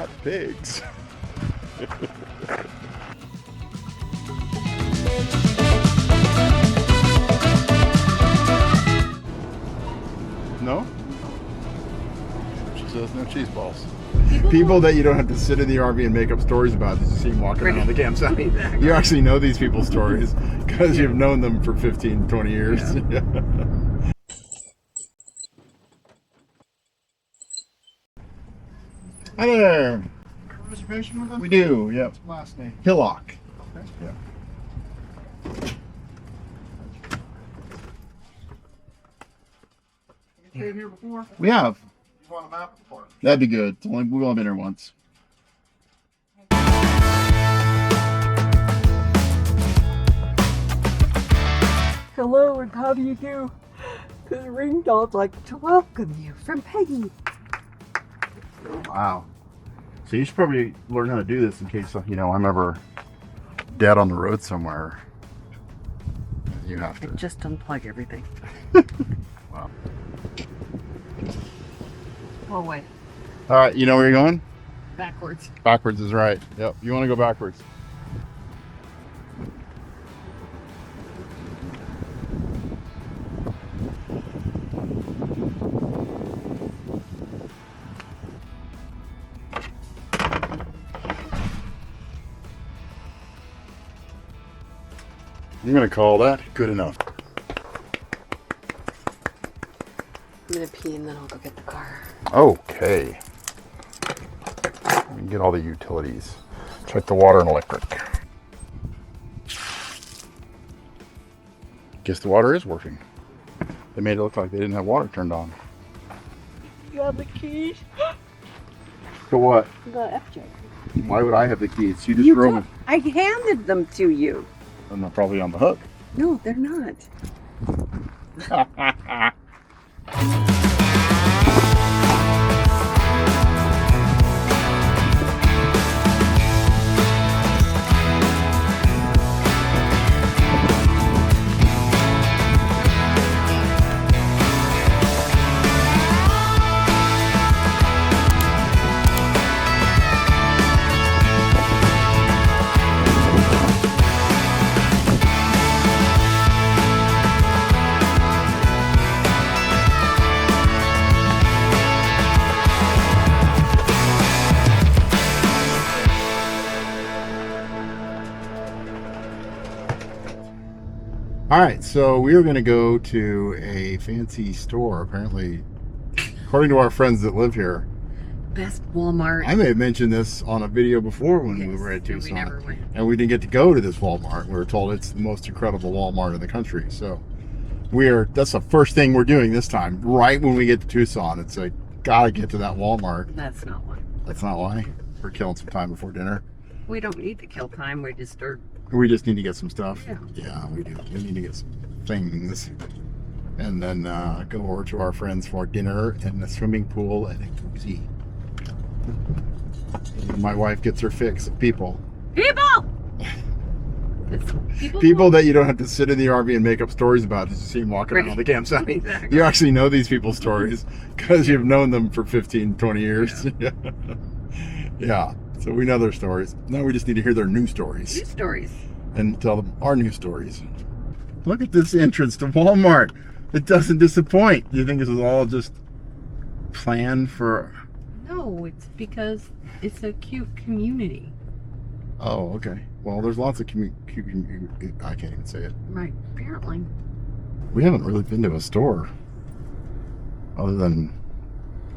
not pigs. No? She says no cheese balls. People that you don't have to sit in the RV and make up stories about as you see them walking around the campsite. Exactly. You actually know these people's stories because you've known them for 15, 20 years. Yeah. Hi there. Reservation with them? We do, yep. What's the last name? Hillock. Okay. Yeah. You stayed here before? We have. You want a map of the park? That'd be good. We've only been here once. Hello, and how do you do? The ringdog like to welcome you from Peggy. Wow. So you should probably learn how to do this in case, I'm ever dead on the road somewhere. You have to. Just unplug everything. Wow. Oh, wait. All right, you know where you're going? Backwards. Backwards is right. Yep, you want to go backwards. You're going to call that good enough. I'm gonna pee and then I'll go get the car. Okay. Let me get all the utilities. Check the water and electric. Guess the water is working. They made it look like they didn't have water turned on. You have the keys? For what? The F-J. Why would I have the keys? You just drove them. I handed them to you. And they're probably on the hook. No, they're not. All right, so we are going to go to a fancy store, apparently, according to our friends that live here. Best Walmart. I may have mentioned this on a video before when we were at Tucson. We never went. And we didn't get to go to this Walmart. We were told it's the most incredible Walmart in the country. So that's the first thing we're doing this time. Right when we get to Tucson, it's like, gotta get to that Walmart. That's not one. That's not why. We're killing some time before dinner. We don't need to kill time. We just are. We just need to get some stuff. Yeah. Yeah, we do. We need to get some things. And then go over to our friends for dinner and the swimming pool and a koozie. And my wife gets her fix of people. People! People that you don't have to sit in the RV and make up stories about as you see them walking around the campsite. Exactly. You actually know these people's stories because you've known them for 15, 20 years. Yeah. Yeah. So we know their stories. Now we just need to hear their new stories. New stories. And tell them our new stories. Look at this entrance to Walmart. It doesn't disappoint. Do you think this is all just planned for... No, it's because it's a cute community. Oh, okay. Well, there's lots of I can't even say it. Right, apparently. We haven't really been to a store other than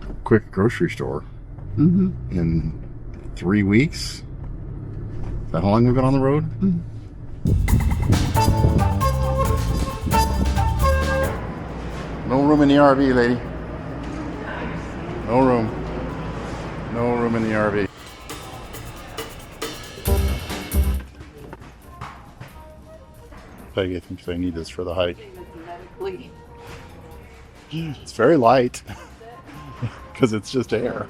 a quick grocery store in 3 weeks. Is that how long we've been on the road? No room in the RV, lady. No room. No room in the RV. Peggy thinks they need this for the hike. It's very light because it's just air.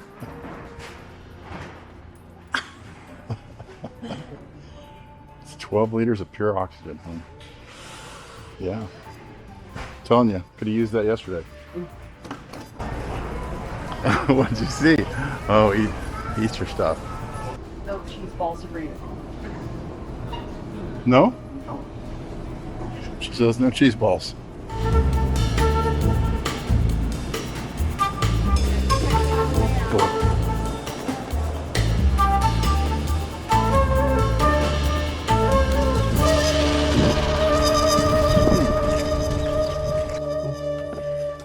It's 12 liters of pure oxygen. Huh? Yeah. Telling you, could have used that yesterday. What did you see? Oh, Easter stuff. No cheese balls are real. No? She says no cheese balls. Cool.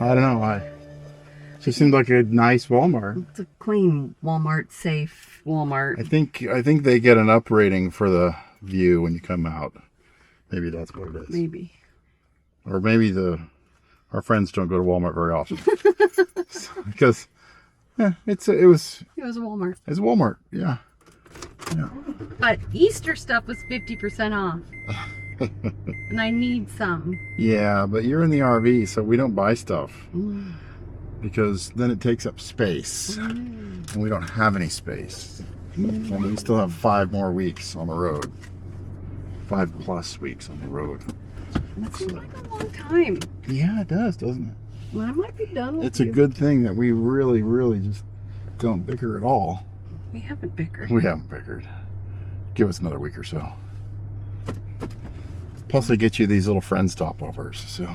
I don't know why. She seemed like a nice Walmart. It's a clean Walmart, safe Walmart. I think they get an up rating for the view when you come out. Maybe that's what it is. Maybe. Or maybe our friends don't go to Walmart very often. Because it was It was a Walmart. It's Walmart, yeah. But Easter stuff was 50% off. And I need some. Yeah, but you're in the RV, so we don't buy stuff. Because then it takes up space. And we don't have any space. And we still have 5 more weeks on the road. 5+ weeks on the road. That seems like a long time. Yeah, it does, doesn't it? Well, I might be done with It's a you. good thing that we really, really just don't bicker at all. We haven't bickered. We haven't bickered. Give us another week or so. Plus, they get you these little friend stopovers, so.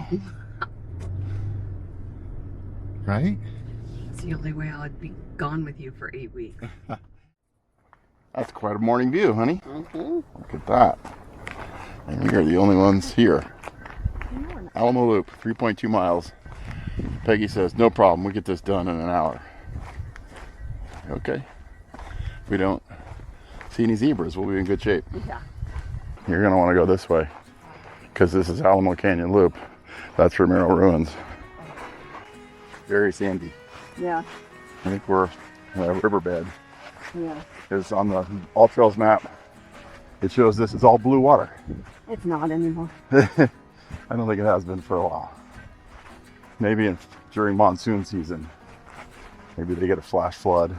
Right? It's the only way I'd be gone with you for 8 weeks. That's quite a morning view, honey. Look at that. And we are the only ones here. Alamo Loop, 3.2 miles. Peggy says, no problem, we get this done in an hour. Okay. If we don't see any zebras, we'll be in good shape. Yeah. You're going to want to go this way, because this is Alamo Canyon Loop. That's Romero Ruins. Very sandy. Yeah. I think we're in a riverbed. Yeah. Because on the All Trails map, it shows this is all blue water. It's not anymore. I don't think it has been for a while. Maybe during monsoon season. Maybe they get a flash flood.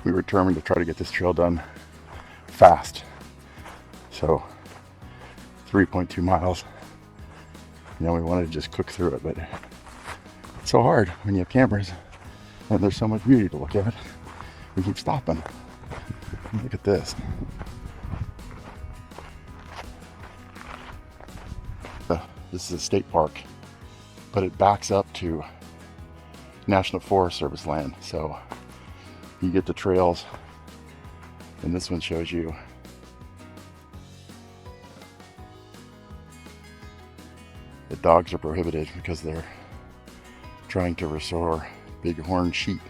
We were determined to try to get this trail done fast. So 3.2 miles. You know, we wanted to just cook through it, but it's so hard when you have cameras and there's so much beauty to look at. We keep stopping. Look at this. This is a state park, but it backs up to National Forest Service land. So you get the trails, and this one shows you the dogs are prohibited because they're trying to restore bighorn sheep.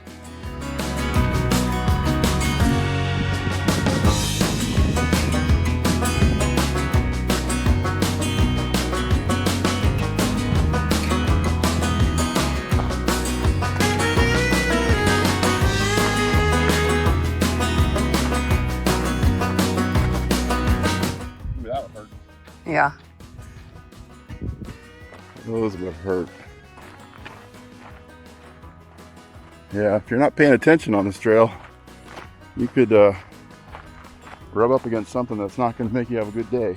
Yeah. Those would hurt. Yeah, if you're not paying attention on this trail, you could rub up against something that's not going to make you have a good day.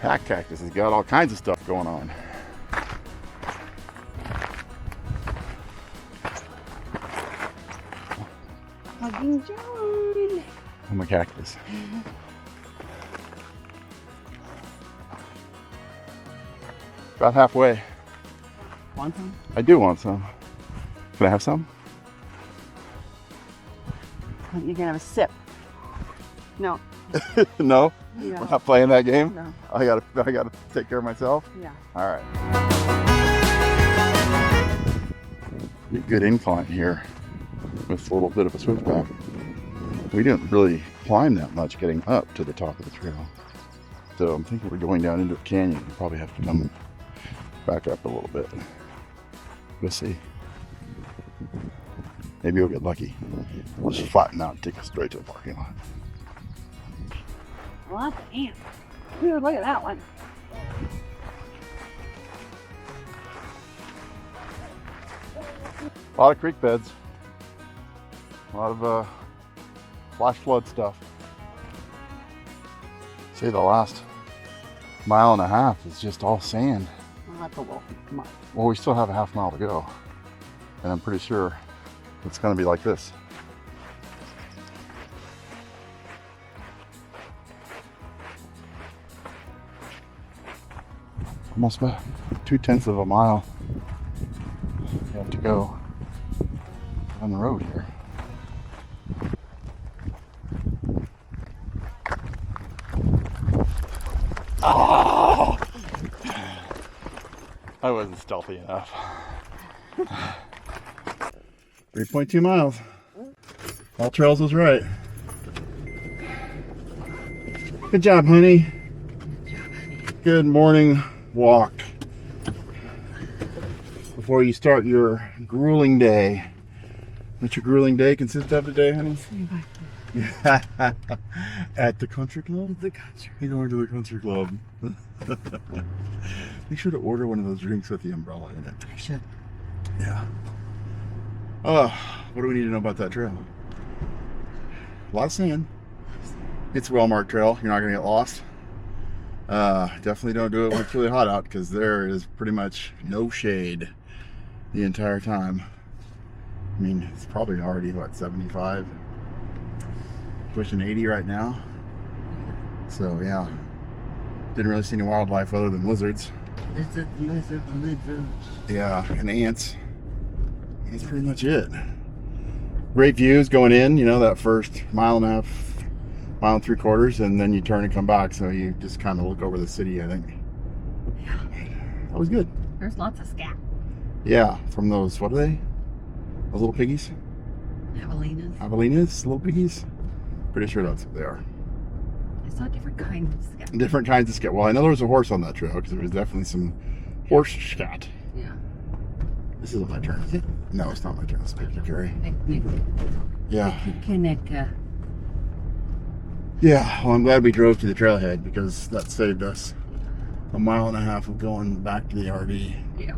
Hack cactus has got all kinds of stuff going on. Hugging John. I'm a cactus. About halfway. Want some? I do want some. Can I have some? You can have a sip. No. No? Yeah. We're not playing that game? No. I gotta take care of myself? Yeah. All right. Good incline here with a little bit of a switchback. We didn't really climb that much getting up to the top of the trail. So I'm thinking we're going down into a canyon. We probably have to come back up a little bit. We'll see. Maybe we'll get lucky. We'll just flatten out and take us straight to the parking lot. Well, that's an ant. Dude, look at that one. A lot of creek beds. A lot of flash flood stuff. See, the last mile and a half is just all sand. Well, that's a little much. Well, we still have a half mile to go. And I'm pretty sure it's going to be like this. Almost about 2/10 of a mile we have to go on the road here. Oh! I wasn't stealthy enough. 3.2 miles. All Trails was right. Good job, honey. Good morning walk before you start your grueling day. What's your grueling day consist of today, honey? At the country club? The country. You're going to the country club. Make sure to order one of those drinks with the umbrella in it. I should. Yeah. Oh, what do we need to know about that trail? A lot of sand. It's a well-marked trail. You're not going to get lost. Definitely don't do it when it's really hot out, because there is pretty much no shade the entire time. I mean, it's probably already, what, 75? Pushing 80 right now. So, yeah. Didn't really see any wildlife other than lizards. Lizards. Yeah, and ants. That's pretty much it. Great views going in, you know, that first mile and a half, mile and 3/4, and then you turn and come back, so you just kind of look over the city, I think. Yeah. That was good. There's lots of scat. Yeah, from those, what are they? Those little piggies? Javelinas, little piggies? Pretty sure that's what they are. I saw different kinds of scat. Different kinds of scat. Well, I know there was a horse on that trail, because there was definitely some horse scat. Yeah. This isn't my turn, is it? No, it's not my turn. It's Picture Carry. Yeah. Kinnica. Yeah, well, I'm glad we drove to the trailhead, because that saved us a mile and a half of going back to the RV. Yeah.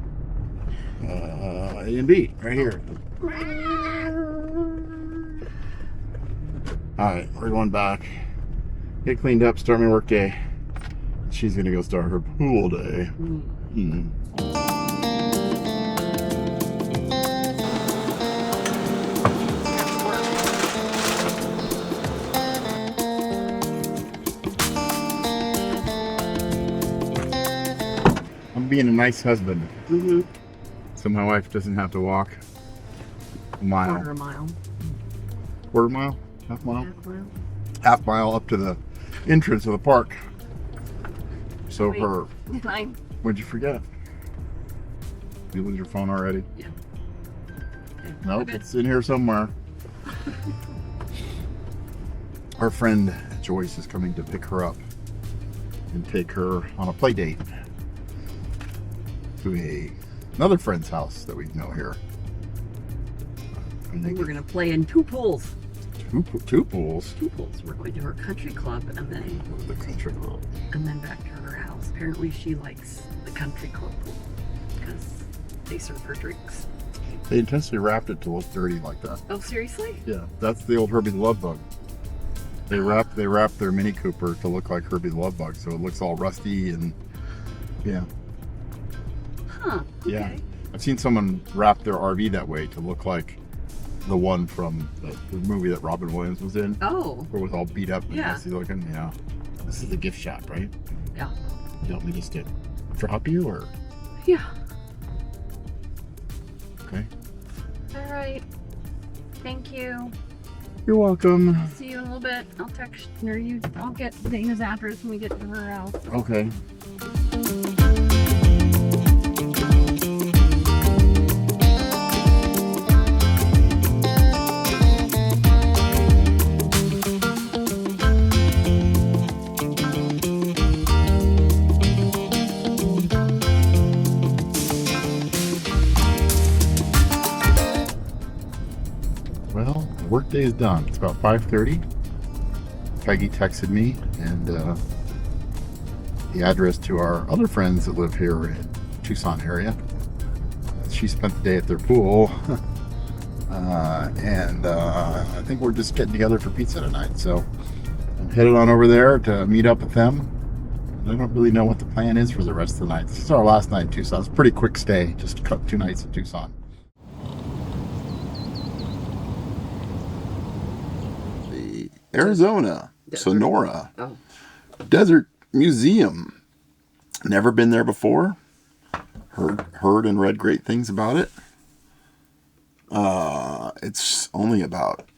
A and B, right here. Alright, we're going back. Get cleaned up, start my work day. She's gonna go start her pool day. I'm being a nice husband. So my wife doesn't have to walk a mile. Quarter mile. Quarter mile? Half mile? Half mile. Half mile up to the entrance of the park. So Wait. her... Fine. What'd you forget? You lose your phone already? Yeah. Okay. Nope, Okay. it's in here somewhere. Our friend Joyce is coming to pick her up and take her on a play date to another friend's house that we know here. I think we're gonna play in two pools. Two pools. Two pools. We're going to her country club and then The country club. back to her house. Apparently she likes the country club pool because they serve her drinks. They intentionally wrapped it to look dirty like that. Oh, seriously? Yeah, that's the old Herbie the Love Bug. They wrapped their Mini Cooper to look like Herbie the Love Bug, so it looks all rusty and yeah. Huh. Okay. Yeah. I've seen someone wrap their RV that way to look like the one from the movie that Robin Williams was in. Oh. Where it was all beat up and Yeah. messy looking. Yeah. This is the gift shop, right? Yeah. You want me just to drop you or? Yeah. Okay. All right. Thank you. You're welcome. See you in a little bit. I'll text you. I'll get Dana's address when we get to her house. Okay. Well, the workday is done. It's about 5:30. Peggy texted me and the address to our other friends that live here in Tucson area. She spent the day at their pool. And I think we're just getting together for pizza tonight. So I'm headed on over there to meet up with them. I don't really know what the plan is for the rest of the night. This is our last night in Tucson. It's a pretty quick stay. Just 2 nights in Tucson. The Arizona-Sonora Desert Museum. Never been there before. Heard and read great things about it. It's only about,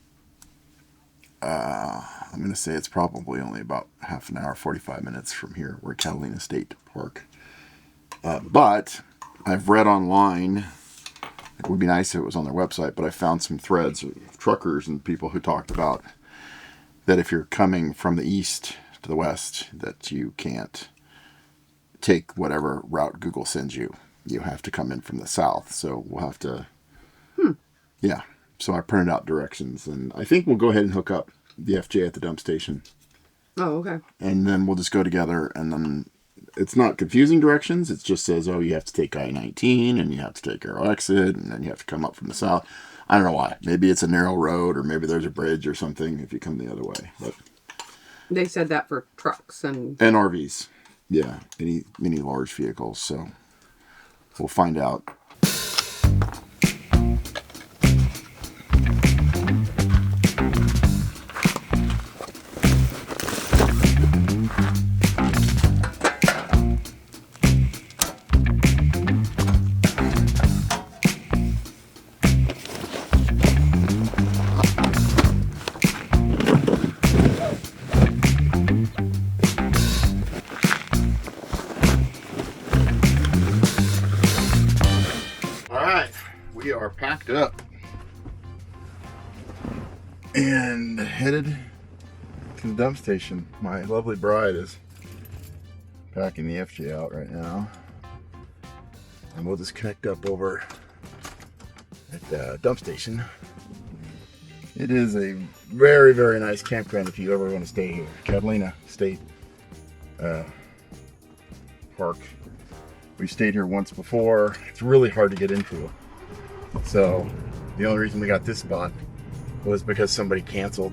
I'm going to say it's probably only about half an hour, 45 minutes from here. We're at Catalina State Park. But I've read online, it would be nice if it was on their website, but I found some threads of truckers and people who talked about that if you're coming from the east to the west, that you can't take whatever route Google sends you. You have to come in from the south. So we'll have to, yeah. So I printed out directions, and I think we'll go ahead and hook up the FJ at the dump station. Oh, okay. And then we'll just go together, and then it's not confusing directions. It just says, oh, you have to take I-19, and you have to take Arrow exit, and then you have to come up from the south. I don't know why. Maybe it's a narrow road, or maybe there's a bridge or something if you come the other way. But they said that for trucks and RVs. Yeah, any large vehicles. So we'll find out. We are packed up and headed to the dump station. My lovely bride is packing the FJ out right now, and we'll just connect up over at the dump station. It is a very, very nice campground if you ever want to stay here. Catalina State Park. We've stayed here once before. It's really hard to get into. So the only reason we got this spot was because somebody canceled.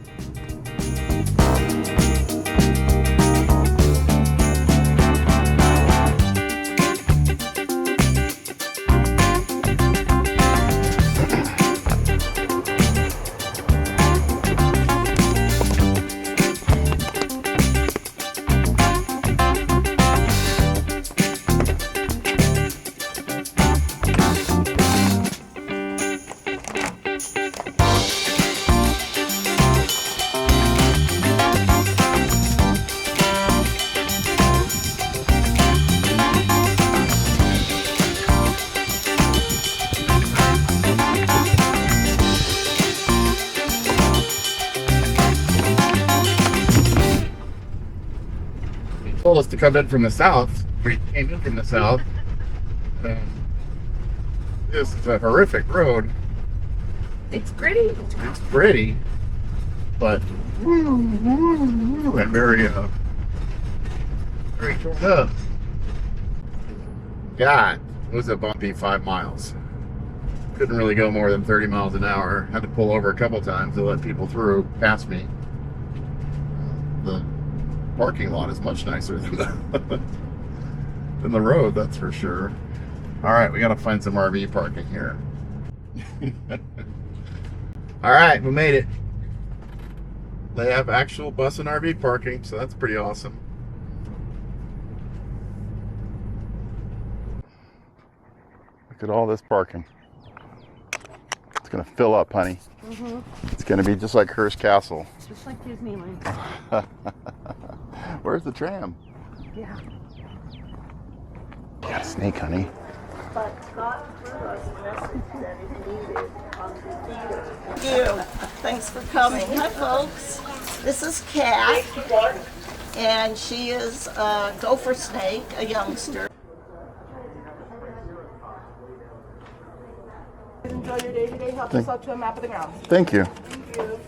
Told us to come in from the south. We came in from the south. This is a horrific road. it's pretty. It's pretty, but and very torn up. God, it was a bumpy 5 miles. Couldn't really go more than 30 miles an hour. Had to pull over a couple times to let people through past me. The parking lot is much nicer than the road, that's for sure. All right, we got to find some RV parking here. All right, we made it. They have actual bus and RV parking, so that's pretty awesome. Look at all this parking. It's gonna fill up, honey. Mm-hmm. It's gonna be just like Hearst Castle. Just like Disneyland. Where's the tram? Yeah. You got a snake, honey. But Scott threw us a message that is needed on the theater. Thank you. Thanks for coming. Hi, folks. This is Kat, and she is a gopher snake, a youngster. Enjoy your day today. Help us out to a map of the ground. Thank you. Thank you.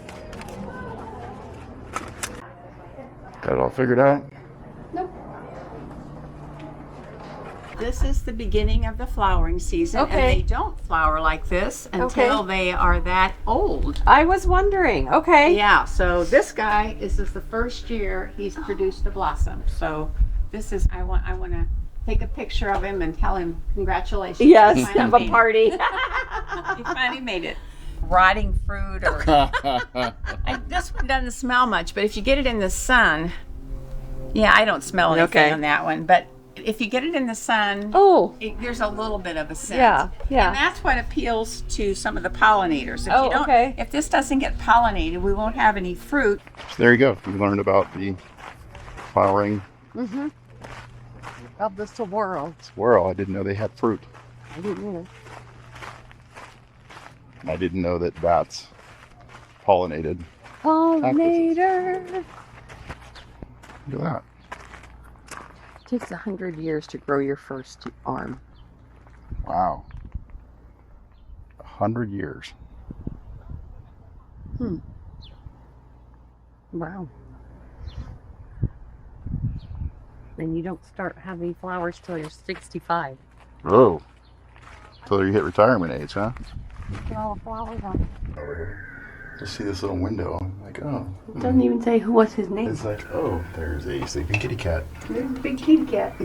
Got it all figured out? Nope. This is the beginning of the flowering season, Okay. and they don't flower like this until they are that old. I was wondering. Okay. Yeah, so this guy, this is the first year he's produced a blossom. So this is, I want to take a picture of him and tell him congratulations. Yes, He finally have a made it. party. He finally made it. Rotting fruit or this one doesn't smell much, but if you get it in the sun, yeah, I don't smell anything Okay. on that one, but if you get it in the sun, Oh, there's a little bit of a scent. yeah, yeah. And that's what appeals to some of the pollinators. If Oh, you don't, okay. if this doesn't get pollinated, we won't have any fruit. So there you go. You learned about the flowering of the saguaro. squirrel. I didn't know they had fruit. I didn't either. I didn't know that bats pollinated. Pollinator. Look at that. Takes 100 years to grow your first arm. Wow. 100 years. Wow. And you don't start having flowers till you're 65. Oh. Till you hit retirement age, huh? Look at all the flowers on Just see this little window. I'm like, oh. it. Doesn't even say what's his name. It's like, oh, there's a sleeping kitty cat. There's a big kitty cat.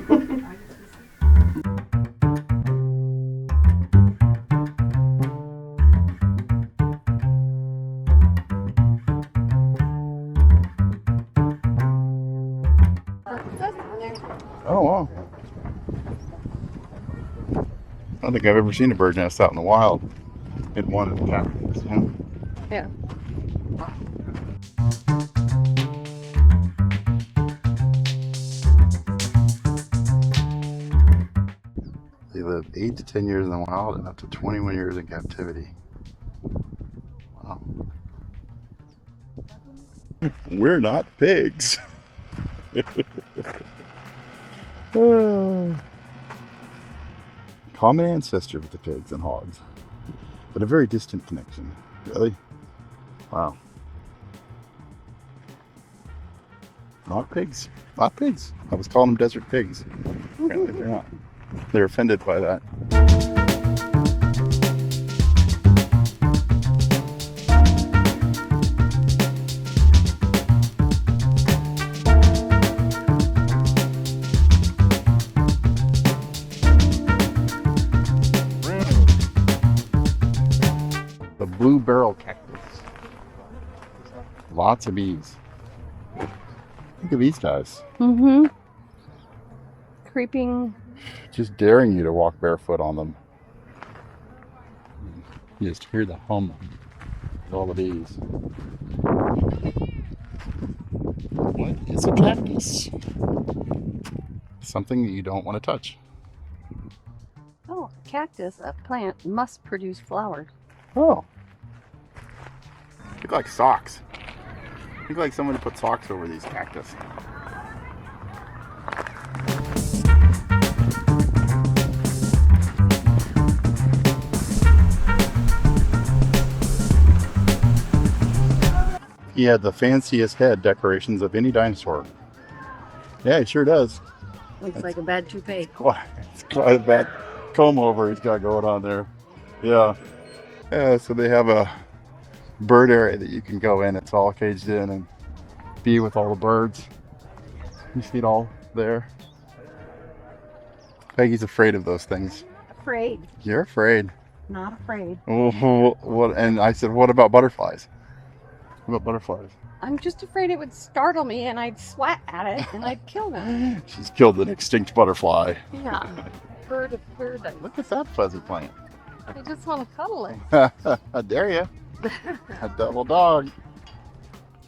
Oh, wow. I don't think I've ever seen a bird nest out in the wild. In one of the cactus, you know? Yeah. They live 8 to 10 years in the wild and up to 21 years in captivity. Wow. We're not pigs. Common ancestor with the pigs and hogs, but a very distant connection. Really? Wow. Not pigs. Not pigs. I was calling them desert pigs. Apparently they're not. They're offended by that. The blue barrel cactus. Lots of bees. Look at these guys. Mm-hmm. Creeping. Just daring you to walk barefoot on them. You just hear the hum of all the bees. What is a cactus? Something that you don't want to touch. Oh, cactus, a plant, must produce flowers. Oh. Look like socks. Look like someone put socks over these cactus. He had the fanciest head decorations of any dinosaur. Yeah, he sure does. Looks like a bad toupee. It's quite a bad comb over he's got going on there. Yeah. Yeah, so they have a bird area that you can go in. It's all caged in and be with all the birds. You see it all there. Peggy's afraid of those things. Afraid. You're afraid. Not afraid. What? And I said, what about butterflies? What about butterflies? I'm just afraid it would startle me and I'd swat at it and I'd kill them. She's killed an extinct butterfly. Yeah. Bird. Look at that fuzzy plant. I just want to cuddle it. How dare you? A double dog.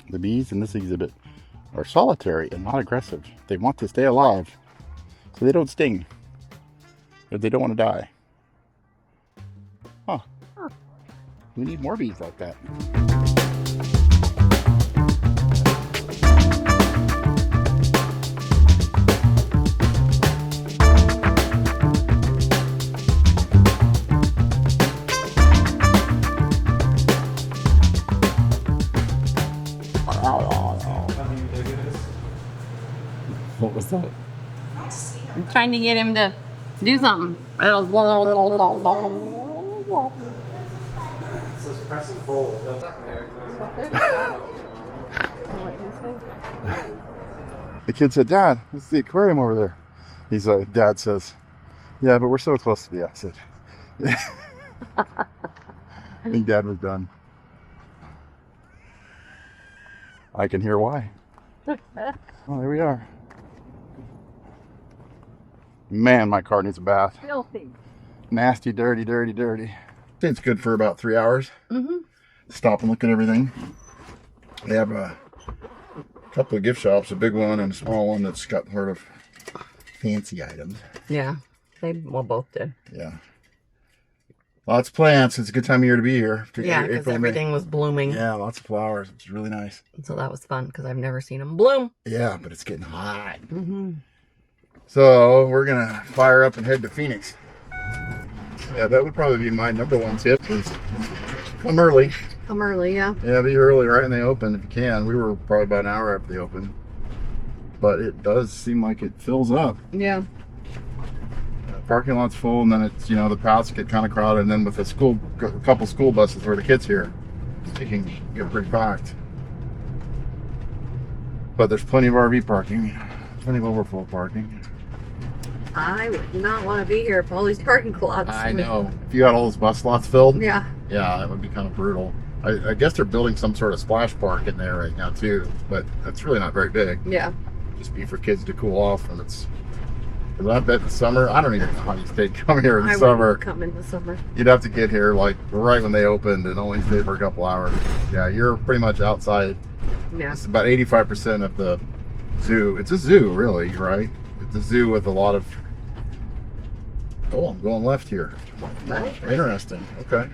The bees in this exhibit are solitary and not aggressive. They want to stay alive, so they don't sting. Or they don't want to die. Huh. We need more bees like that. What was that? I'm trying to get him to Do something. The kid said, Dad, it's the aquarium over there. He's like, Dad says, yeah, but we're so close to the exit. I think Dad was done. I can hear why. Oh, there we are. Man, my car needs a bath. Filthy. Nasty, dirty, dirty, dirty. It's good for about 3 hours. Stop and look at everything. They have a couple of gift shops, a big one and a small one that's got sort of fancy items. Yeah, they both did. Yeah. Lots of plants. It's a good time of year to be here. Yeah, because everything was blooming. Yeah, lots of flowers. It's really nice. So that was fun because I've never seen them bloom. Yeah, but it's getting hot. So we're going to fire up and head to Phoenix. Yeah, that would probably be my number one tip. Is come early. Come early, yeah. Yeah, be early right when they open if you can. We were probably about an hour after they opened. But it does seem like it fills up. Yeah. Parking lot's full, and then it's, the paths get kind of crowded, and then with a couple school buses where the kids here, it can get pretty packed. But there's plenty of RV parking, plenty of overflow parking. I would not want to be here if all these parking lots. I know. If you got all those bus slots filled, Yeah. yeah, that would be kind of brutal. I guess they're building some sort of splash park in there right now too, but it's really not very big. Yeah. Just be for kids to cool off, and it's. I bet in the summer, I don't even know how you stay come here in the summer. Wouldn't come in the summer. You'd have to get here like right when they opened and only stay for a couple hours. Yeah, you're pretty much outside. Yeah. It's about 85% of the zoo. It's a zoo, really, right? It's a zoo with a lot of. Oh, I'm going left here. Right. Interesting. Okay.